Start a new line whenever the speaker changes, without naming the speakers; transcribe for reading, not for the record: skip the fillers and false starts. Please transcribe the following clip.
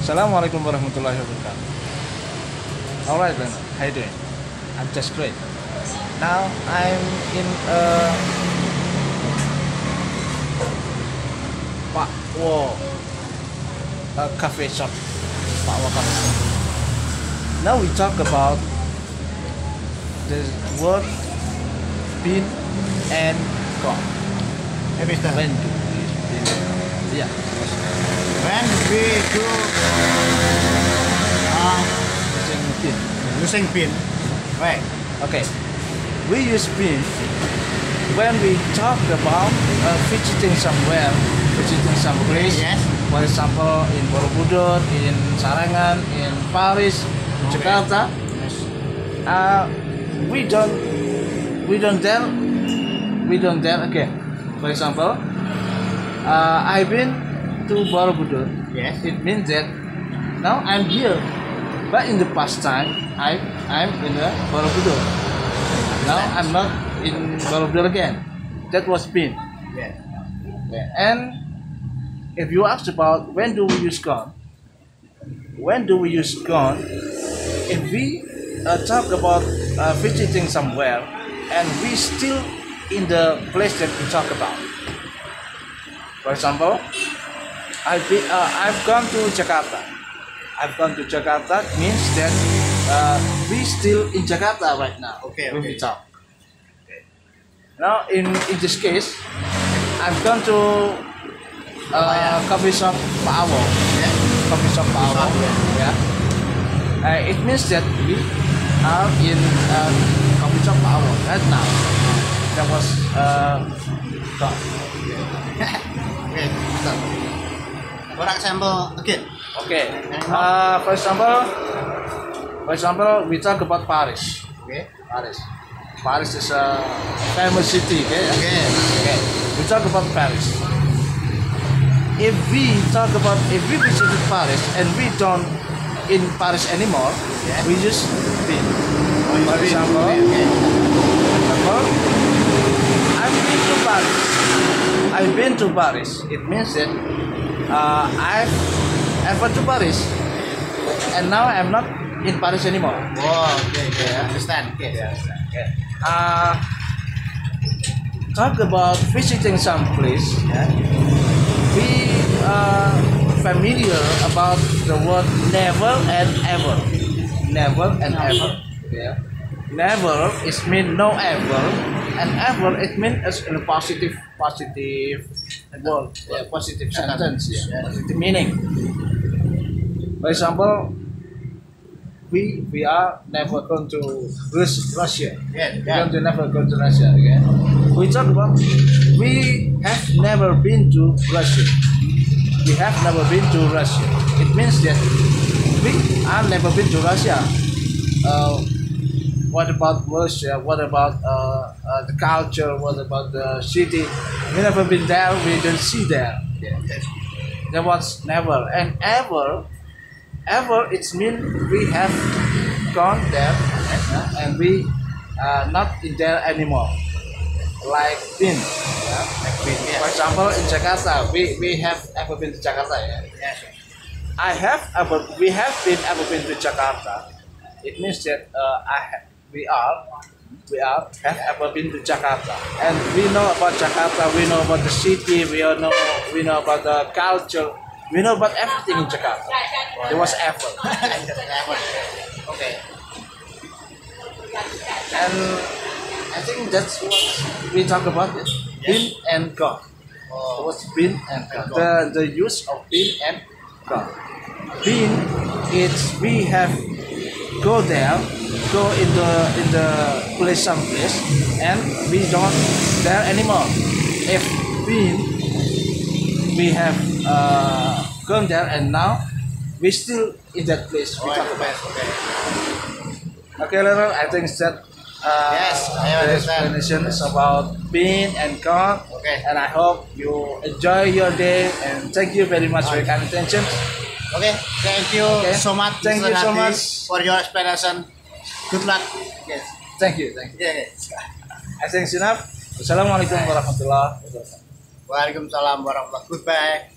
Assalamualaikum warahmatullahi wabarakatuh. Alright, Leonard, how you doing? I'm just great. Now I'm in Pak Wo cafe shop. Pak Wo cafe shop. Now we talk about the word bin and gone.
Hey, Mister.
When do we bin? Yeah.
When we do using pin, right?
Okay, we use bin when we talk about visiting somewhere, visiting some place.
Yes.
For example, in Borobudur, in Sarangan, in Paris, Jakarta.
Yes.
We don't dare again. For example, I've been to Borobudur.
Yes.
It means that now I'm here. But in the past time, I'm in the Borobudur. Now I'm not in Borobudur again. That was been.
Yes.
And if you asked about when do we use gone, if we talk about visiting somewhere and we still in the place that we talk about. For example, I've gone to Jakarta. I've gone to Jakarta means that we still in Jakarta right now.
Okay,
when
okay.
we talk. Now in this case, I've gone to coffee shop Pak Awo.
Yeah.
Coffee shop Pak Awo. Yeah. It means that we are in coffee shop Pak Awo right now. That was gone.
Okay. Mister. For example, again.
Okay. For example, we talk about Paris.
Okay.
Paris is a famous city. Okay.
Okay.
We talk about Paris. If we visited Paris and we don't in Paris anymore,
Yeah.
we just been. For
Okay.
example, I've been to Paris. It means that I've been to Paris, and now I'm not in Paris anymore.
Oh, okay. Okay. Understand. Okay.
Okay. Talk about visiting some place.
Yeah.
We are familiar about the word never and ever. Never and ever. Yeah. Never is mean no ever, and ever it means as in a positive word, positive sentence, positive meaning. For example, we are never going to Russia.
Yeah.
We are never go to Russia again. We talk about we have never been to Russia. We have never been to Russia. It means that we are never been to Russia. What about Russia? What about the culture? What about the city? We never been there. We don't see there.
Yes.
There was never and ever. Ever it means we have gone there and we not in there anymore. Like been.
Like pin.
For
Yeah.
example, in Jakarta, we have ever been to Jakarta. Yeah?
Yes.
We have been to Jakarta. It means that we have ever been to Jakarta, and we know about Jakarta. We know about the city. We know about the culture. We know about everything in Jakarta. There was ever,
Okay.
and I think that's what we talk about. It. Been and gone. It was been and gone. The use of been and gone. Been, it's we have go there, go in the place someplace, and we don't there anymore. If been, we have gone there and now we still in that place. We talk about. Okay, Leonard, I think that
Yes, I
the
understand.
explanation is about been and gone.
Okay.
And I hope you enjoy your day and thank you very much for your kind attention.
Okay. Thank you
Okay.
so much.
Thank
Mr.
you so
Hadi,
much.
for your explanation. Good luck. Yes.
Thank you.
Yes.
I think enough. Wassalamualaikum warahmatullahi wabarakatuh.
Waalaikumsalam warahmatullahi wabarakatuh. Goodbye.